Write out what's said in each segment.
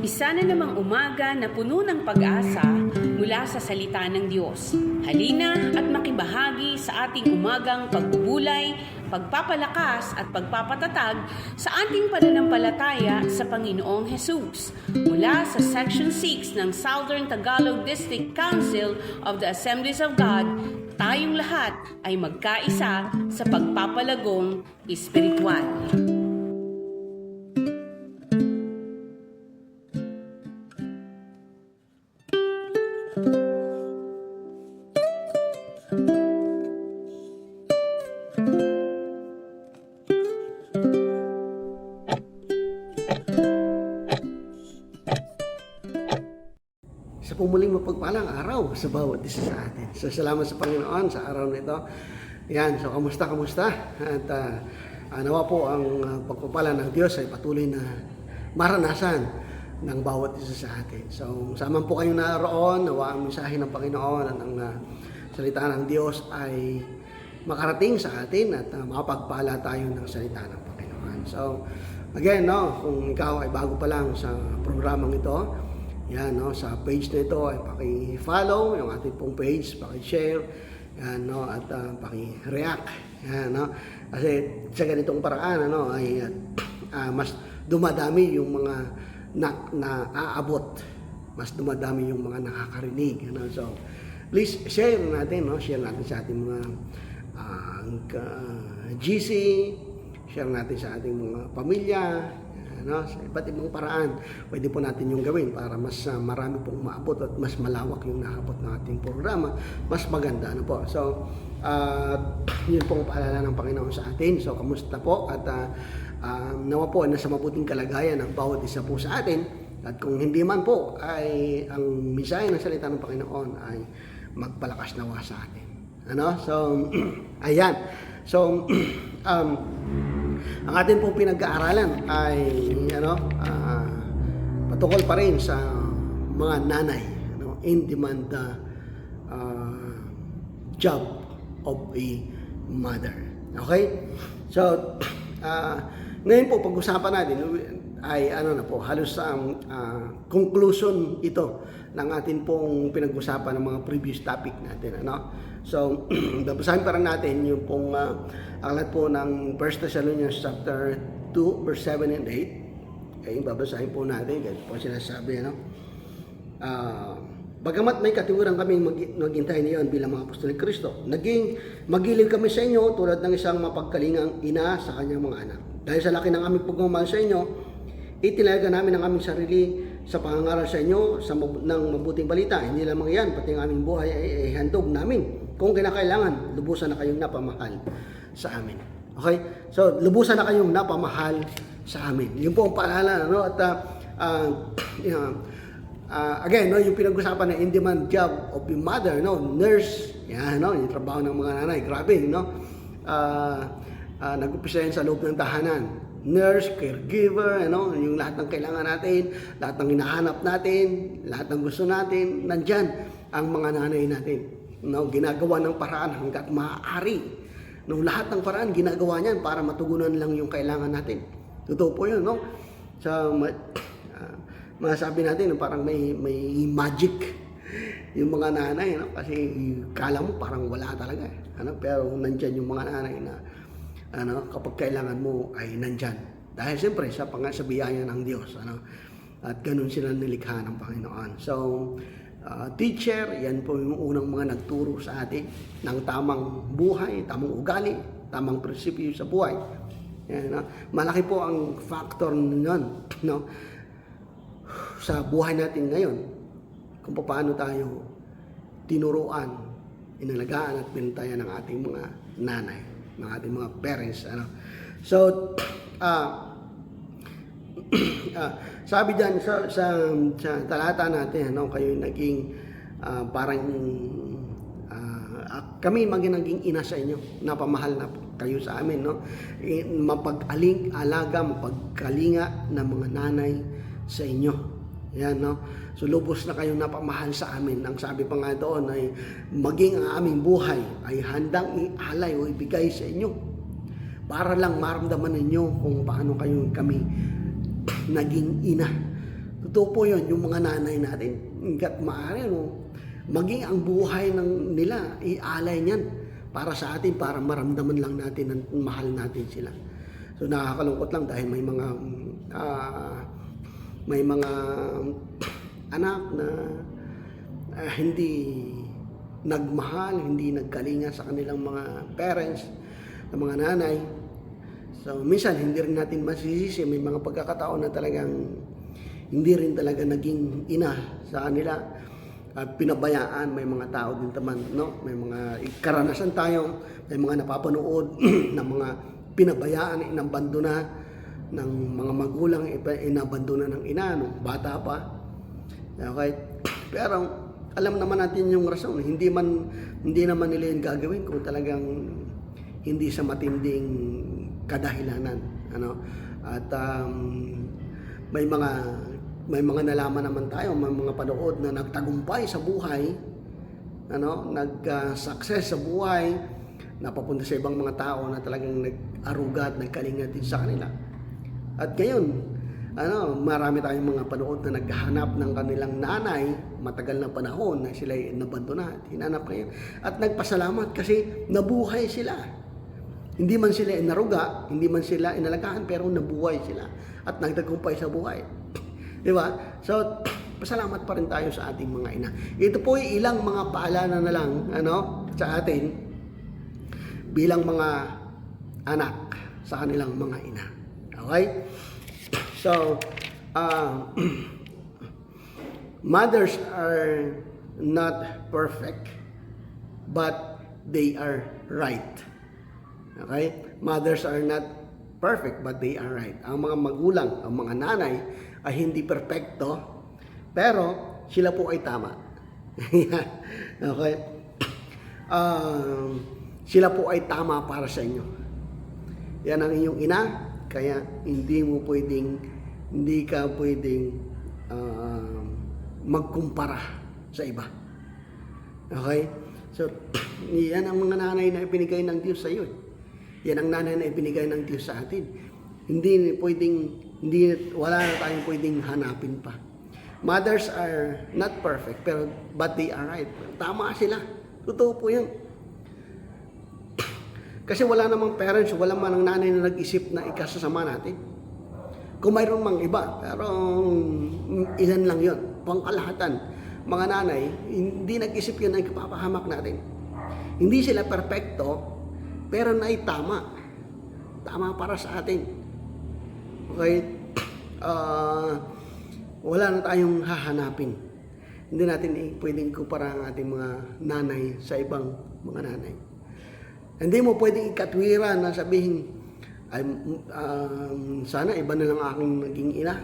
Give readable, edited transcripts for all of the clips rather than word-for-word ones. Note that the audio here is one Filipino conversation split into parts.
Isa na namang umaga na puno ng pag-asa mula sa salita ng Diyos. Halina at makibahagi sa ating umagang pagbubulay, pagpapalakas at pagpapatatag sa ating pananampalataya sa Panginoong Hesus. Mula sa Section 6 ng Southern Tagalog District Council of the Assemblies of God, tayong lahat ay magkaisa sa pagpapalagong espiritual. Sa pumuling mapagpalang araw sa bawat isa sa atin. So, salamat sa Panginoon sa araw na ito. Yan, so kamusta? At nawa po ang pagpapala ng Diyos ay patuloy na maranasan ng bawat isa sa atin. So, saan po kayong naroon, nawa ang mensahe ng Panginoon at ang salita ng Diyos ay makarating sa atin at makapagpala tayo ng salita ng Panginoon. So, again, kung ikaw ay bago pa lang sa programang ito, yan, sa page na ito ay paki-follow yung ating pong page, paki-share, yan, at paki-react. Yan, kasi sa ganitong paraan ay mas dumadami yung mga naaabot, mas dumadami yung mga nakakarinig. So, please share natin, share natin sa ating mga GC, share natin sa ating mga pamilya, sa iba't ibang paraan. Pwede po natin yung gawin para mas marami pong maabot at mas malawak yung naabot ng ating programa, mas maganda. So, yun pong paalala ng Panginoon sa atin. So, kamusta po? At nawa po nasa mabuting kalagayan ang bawat isa po sa atin. At kung hindi man po ay ang mensahe ng salita ng Panginoon ay magpalakas nawa sa atin. So, ayan. So, ang atin pong pinag-aaralan ay patungkol pa rin sa mga nanay, in-demand job of a mother. Okay? So, ngayon po pag-usapan natin ay halos ang conclusion ito ng atin pong pinag-usapan ng mga previous topic natin. So, babasahin pa rin natin yung pong aklat po ng 1 Thessalonians chapter 2, verse 7 and 8. Okay, babasahin po natin. Kasi po sinasabi, bagamat may katiwiran kami maghintay niyon bilang mga apostol ni Kristo, naging magiliw kami sa inyo tulad ng isang mapagkalingang ina sa kanyang mga anak. Dahil sa laki ng aming pagmamahal sa inyo, itinayagan namin ang aming sarili sa pangangaral sa inyo ng mabuting balita. Hindi lamang yan, pati ang aming buhay ay handog namin. Kung kinakailangan, lubusan na kayong napamahal sa amin. Okay? So, lubusan na kayong napamahal sa amin. Yun po ang paalala. At again, yung pinag-usapan na in-demand job of your mother, nurse, yan, yung trabaho ng mga nanay. Grabe, nag-upisa yan sa loob ng tahanan. Nurse, caregiver, yung lahat ng kailangan natin, lahat ng hinahanap natin, lahat ng gusto natin, nandyan ang mga nanay natin. Ginagawa ng paraan hanggat maaari. Lahat ng paraan ginagawa niyan para matugunan lang yung kailangan natin. Totoo po yun, So, masabi natin parang may magic yung mga nanay, kasi kala mo parang wala talaga. Pero nandyan yung mga nanay na kapag kailangan mo ay nandyan. Dahil siyempre sa biyaya ng Diyos. At ganun sila nilikha ng Panginoon. So, teacher, yan po yung unang mga nagturo sa atin ng tamang buhay, tamang ugali, tamang prinsipyo sa buhay. Yan, malaki po ang factor nun, sa buhay natin ngayon, kung paano tayo tinuruan, inalagaan at pinantayan ng ating mga nanay, ng ating mga parents. So, sabi dyan sa talata natin, kayo naging parang kami naging ina sa inyo, napamahal na kayo sa amin, mapag-alaga, mapagkalinga ng mga nanay sa inyo. Yan, So, lubos na kayong napamahal sa amin. Ang sabi pa nga doon ay maging ang aming buhay ay handang ialay o ibigay sa inyo para lang maramdaman ninyo kung paano kami naging ina. Totoo po yun, yung mga nanay natin, hanggat maaari, no, maging ang buhay nila, ialay niyan para sa atin, para maramdaman lang natin na mahal natin sila. So nakakalungkot lang dahil may mga anak na hindi nagmahal, hindi nagkalinga sa kanilang mga parents, na mga nanay. So minsan hindi rin natin masisisi, may mga pagkakataon na talagang hindi rin talaga naging ina sa kanila at pinabayaan. May mga tao din naman, no? May mga karanasan tayo, may mga napapanood ng mga pinabayaan, inabandona ng mga magulang, inabandona ng ina nung bata pa. Okay? Pero alam naman natin yung rason, hindi naman nila yung gagawin kung talagang hindi sa matinding kadahilanan, ano? At may mga nalaman naman tayo, may mga panood na nagtagumpay sa buhay, ano, nag-success sa buhay, napapunta sa ibang mga tao na talagang nag-aruga at nagkalinga din sa kanila. At ngayon, ano, marami tayong mga panood na naghahanap ng kanilang nanay, matagal na panahon na sila nabandona at hinanap ngayon. At nagpasalamat kasi nabuhay sila. Hindi man sila inaruga, hindi man sila inalagaan, pero nabuhay sila at nagtagumpay sa buhay. Di ba? So, pasalamat pa rin tayo sa ating mga ina. Ito po ay ilang mga paalala na lang, ano, sa atin bilang mga anak sa kanilang mga ina. Okay? So, mothers are not perfect, but they are right. Okay? Mothers are not perfect, but they are right. Ang mga magulang, ang mga nanay ay hindi perfecto, pero sila po ay tama. Okay? Sila po ay tama para sa inyo. Yan ang inyong ina, kaya hindi ka pwedeng magkumpara sa iba. Okay? So, yan ang mga nanay na ibinigay ng Diyos sa iyo. Yan ang nanay na ibinigay ng Diyos sa atin. Wala na tayong pwedeng hanapin pa. Mothers are not perfect, but they are right. Tama sila. Totoo po yan. Kasi wala namang parents, wala man ang nanay na nag-isip na ikasasama natin. Kung mayroon mang iba, pero ilan lang yon. Pangkalahatan, mga nanay, hindi nag-isip yun na ipapahamak natin. Hindi sila perfecto, pero naitama. Tama para sa atin. Okay? Wala na tayong hahanapin. Hindi natin pwedeng kumpara ang ating mga nanay sa ibang mga nanay. Hindi mo pwedeng ikatwira na sabihin, sana iba na lang aking naging ina.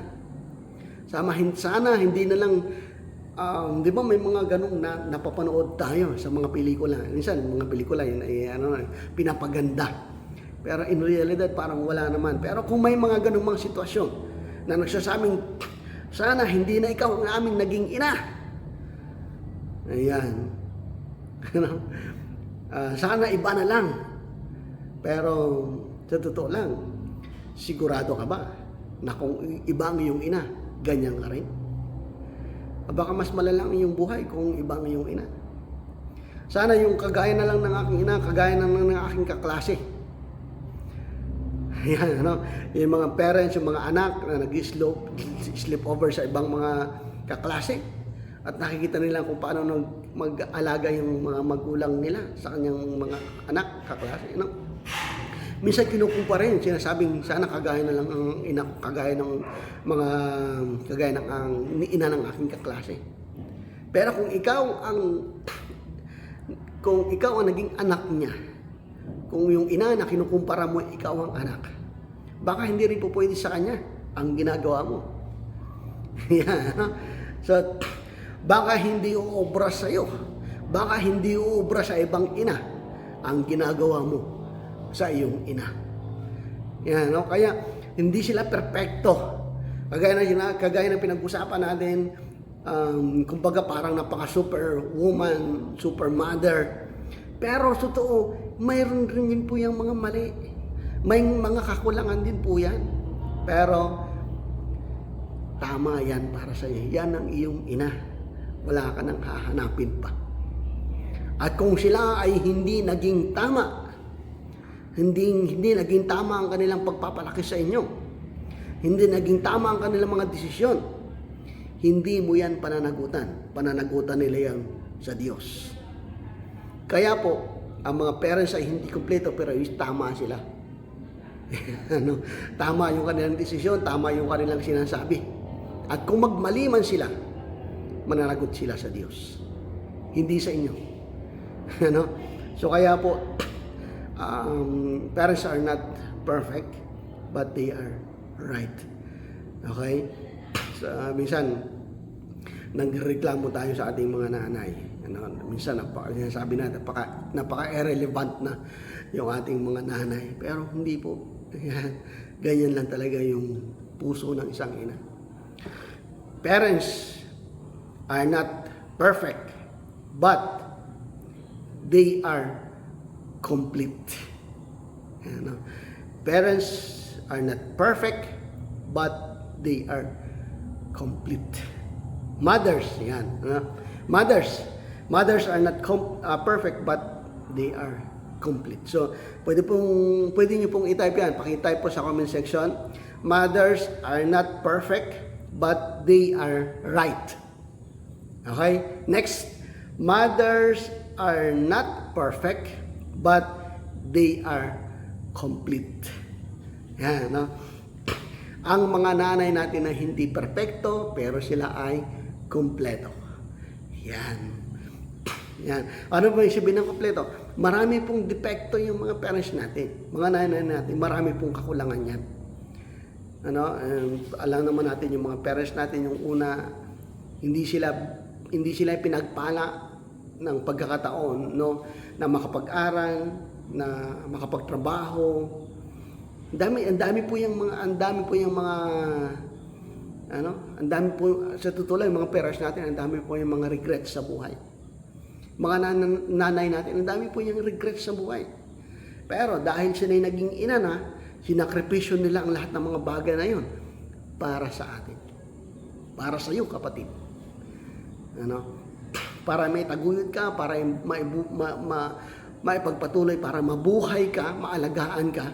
Sana hindi na lang, di ba may mga ganong napapanood tayo sa mga pelikula. Minsan, mga pelikula yun ay pinapaganda. Pero in realidad, parang wala naman. Pero kung may mga ganong mga sitwasyon na nagsasabing, sana hindi na ikaw ang aming naging ina. Ayan. Sana iba na lang. Pero sa totoo lang, sigurado ka ba na kung iba ang iyong ina, ganyan ka rin? Baka mas malalang iyong buhay kung iba ang iyong ina. Sana yung kagaya na lang ng aking ina, kagaya na lang ng aking kaklase. Yan, ano? Yung mga parents, yung mga anak na nag-sleep over sa ibang mga kaklase at nakikita nila kung paano mag-alaga yung mga magulang nila sa kanyang mga anak, kaklase. You know? Minsan kinukumpara rin, sinasabing sana kagaya na lang ang ina, kagaya ng ina ng aking kaklase. Pero kung ikaw ang naging anak niya, kung yung ina na kinukumpara mo, ikaw ang anak, baka hindi rin po pwede sa kanya ang ginagawa mo. Yan, no? So, baka hindi uobra sa iyo, baka hindi uobra sa ibang ina ang ginagawa mo sa iyong ina. Yan, no? Kaya hindi sila perpekto. Kagaya na pinag-usapan natin, kumbaga parang napaka-super woman, super mother. Pero totoo, mayroon rin din po yung mga mali. May mga kakulangan din po yan. Pero tama yan para sa iyo. Yan ang iyong ina. Wala ka nang hahanapin pa. At kung sila ay hindi naging tama, hindi naging tama ang kanilang pagpapalaki sa inyo, hindi naging tama ang kanilang mga desisyon, hindi mo yan pananagutan. Pananagutan nila yan sa Diyos. Kaya po, ang mga parents ay hindi kumpleto pero tama sila. Tama yung kanilang desisyon, tama yung kanilang sinasabi. At kung magmali man sila, mananagot sila sa Diyos. Hindi sa inyo. So kaya po, parents are not perfect, but they are right. Okay? So, minsan, nagreklamo tayo sa ating mga nanay. Minsan, sabi natin, napaka-irrelevant na yung ating mga nanay. Pero hindi po. Ganyan lang talaga yung puso ng isang ina. Parents are not perfect, but they are complete. Parents are not perfect, but they are complete. Mothers, yan. Mothers are not perfect, but they are complete. So, pwede niyo pong i-type yan. Paki-type po sa comment section. Mothers are not perfect, but they are right. Okay? Next, mothers are not perfect, but they are complete. Yan, no? Ang mga nanay natin na hindi perfecto, pero sila ay kumpleto. Yan. Yan. Ano ba yung sabihin ng kumpleto? Marami pong depekto yung mga parents natin. Mga nanay natin, marami pong kakulangan yan. Alam naman natin yung mga parents natin, yung una, hindi sila pinagpala ng pagkakataon, no, na makapag-aral, na makapagtrabaho. Ang dami po sa totoo lang, yung mga parents natin, ang dami po yung mga regrets sa buhay. Mga nanay natin, ang dami po yung regrets sa buhay. Pero dahil sila naging ina na, sinakripisyo nila ang lahat ng mga bagay na yun para sa atin. Para sa iyo, kapatid. Para may taguyod ka, para maipagpatuloy, para mabuhay ka, maalagaan ka.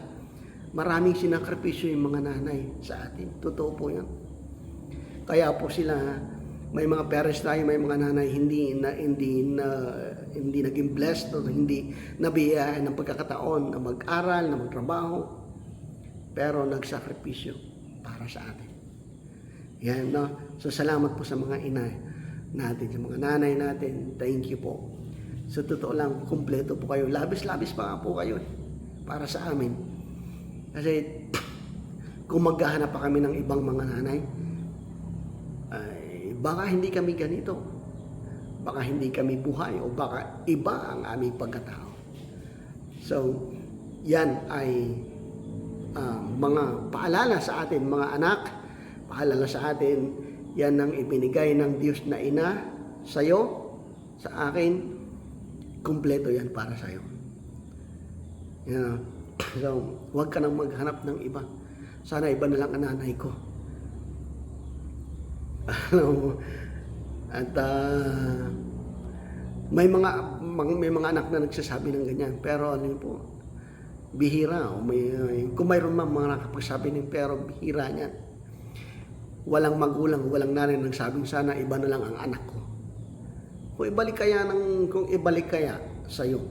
Maraming sinakripisyo yung mga nanay sa atin. Totoo po yan. Kaya po sila, may mga parents tayo, may mga nanay hindi naging blessed o hindi nabiyayaan ng pagkakataon na mag-aral, na magtrabaho, pero nagsakripisyo para sa atin. Yan, no? So, salamat po sa mga ina natin, sa mga nanay natin. Thank you po. Sa totoo lang, kumpleto po kayo. Labis-labis pa nga po kayo para sa amin. Kasi kung maghahanap pa kami ng ibang mga nanay, baka hindi kami ganito. Baka hindi kami buhay o baka iba ang aming pagkatao. So, yan ay mga paalala sa atin, mga anak, paalala sa atin, yan ang ibinigay ng Diyos na ina sa'yo, sa akin, kumpleto yan para sa'yo. So, huwag ka nang maghanap ng iba. Sana iba na lang ang nanay ko. At may mga anak na nagsasabi ng ganyan, pero ano po, bihira. Kung mayroon man mga nakapagsabi ng pero bihira niyan. Walang magulang, walang nanay nang sabing sana iba na lang ang anak ko. Kung ibalik kaya sa iyo.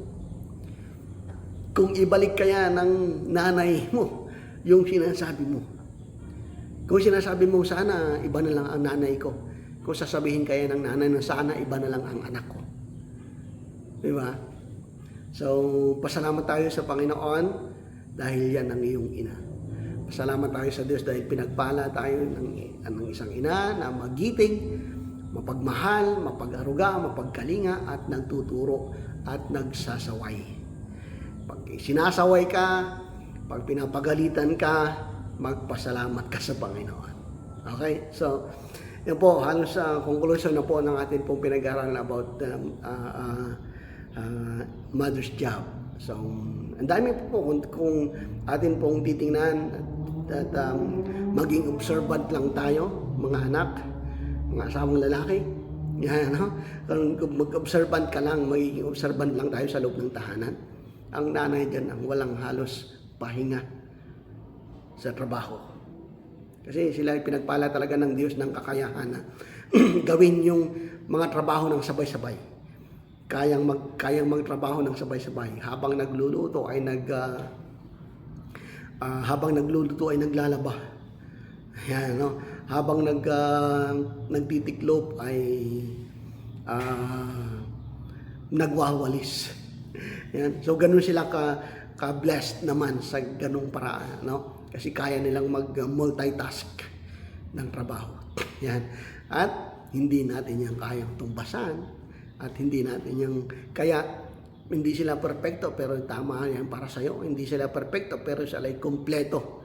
Kung ibalik kaya ng nanay mo yung sinasabi mo. Kung sinasabi mo sana iba na lang ang nanay ko. Kung sasabihin kaya ng nanay na sana iba na lang ang anak ko. Di ba? So, pasalamat tayo sa Panginoon dahil yan ang iyong ina. Pasalamat tayo sa Diyos dahil pinagpala tayo ng isang ina na magiting, mapagmahal, mapag-aruga, mapagkalinga at nagtuturo at nagsasaway. Pag sinasaway ka, pag pinapagalitan ka, magpasalamat ka sa Panginoon. Okay? So, yun po, halos sa conclusion na po ng ating pong pinag-aralan about mother's job. So, ang dami po kung atin pong titingnan at maging observant lang tayo mga anak, mga asawang lalaki. Yan, no? Kung mag-observant ka lang, magiging observant lang tayo sa loob ng tahanan. Ang nanay dyan ang walang halos pahinga sa trabaho. Kasi sila ay pinagpala talaga ng Diyos ng kakayahan na gawin yung mga trabaho ng sabay-sabay. Kayang magtrabaho ng sabay-sabay. Habang nagluluto ay naglalaba. Yan, no? Habang nagtitiklop ay nagwawalis. Yan. So ganun sila ka-blessed naman sa ganung paraan, no? Kasi kaya nilang mag-multitask ng trabaho. Yan. At hindi natin yan kayang tumbasan at hindi natin yung kaya hindi sila perfecto pero tama yan para sa iyo. Hindi sila perfecto pero sila ay kumpleto.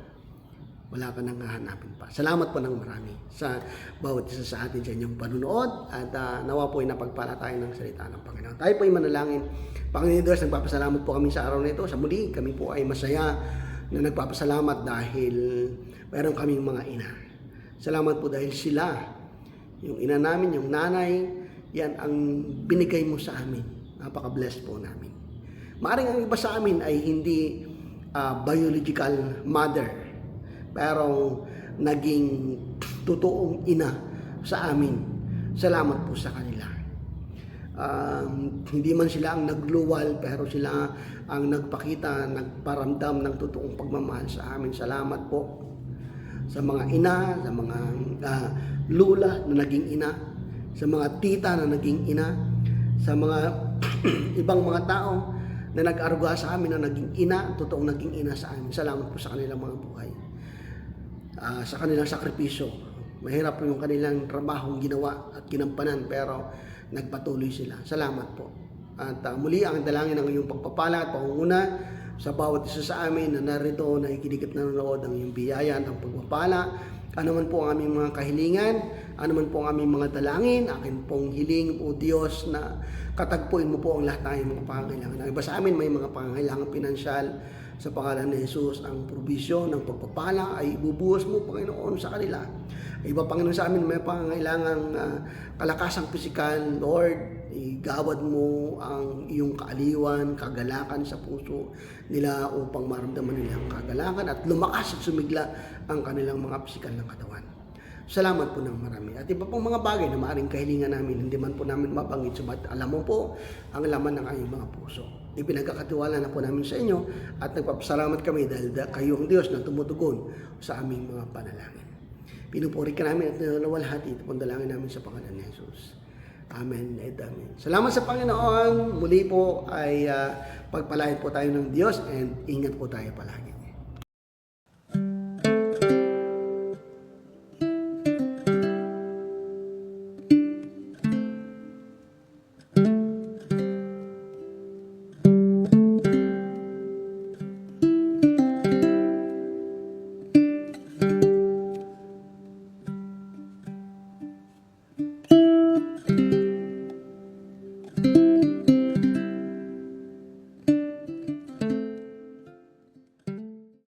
Wala ka nang hahanapin pa. Salamat po ng marami sa bawat isa sa atin sa inyong panunood at nawa po ay napagpala tayo ng salita ng Panginoon. Tayo po ay manalangin. Panginoon Diyos, nagpapasalamat po kami sa araw na ito. Sa muli, kami po ay masaya na nagpapasalamat dahil meron kaming mga ina. Salamat po dahil sila, yung ina namin, yung nanay, yan ang binigay mo sa amin. Napaka-blessed po namin. Maaring ang iba sa amin ay hindi biological mother, pero naging totoong ina sa amin. Salamat po sa kanila. Hindi man sila ang nagluwal, pero sila ang nagpakita, nagparamdam ng totoong pagmamahal sa amin. Salamat po sa mga ina, sa mga lula na naging ina, sa mga tita na naging ina, sa mga ibang mga tao na nag-aruga sa amin na naging ina, totoong naging ina sa amin. Salamat po sa kanilang mga buhay. Sa kanilang sakripisyo. Mahirap po yung kanilang trabahong ginawa at ginampanan pero nagpatuloy sila. Salamat po. At muli ang dalangin ng iyong pagpapala at pangunguna sa bawat isa sa amin na narito na ikinikip na nanonood ng iyong biyaya at ang pagpapala. Ano man po ang aming mga kahilingan, ano man po ang aming mga dalangin, akin pong hiling o Diyos na katagpuin mo po ang lahat ng aming mga pangangailangan. Ang iba sa amin may mga pangangailangan pinansyal. Sa pangalan ni Jesus, ang probisyon ng pagpapala ay ibubuhos mo, Panginoon, sa kanila. Iba, Panginoon, sa amin may pangangailangang kalakasang pisikal. Lord, igawad mo ang iyong kaaliwan, kagalakan sa puso nila upang maramdaman nila ang kagalakan at lumakas at sumigla ang kanilang mga pisikal na katawan. Salamat po ng marami. At iba pong mga bagay na maaaring kahilingan namin, hindi man po namin mabanggit, subalit alam mo po ang laman ng aming mga puso. Ipinagkakatiwala na po namin sa inyo at nagpapasalamat kami dahil kayo ang Diyos na tumutugon sa aming mga panalangin. Pinupuri ka namin at nalawalhati. Ito pong dalangin namin sa pangalan ni Jesus. Amen and amen. Salamat sa Panginoon. Muli po ay pagpalain po tayo ng Diyos and ingat po tayo palagi.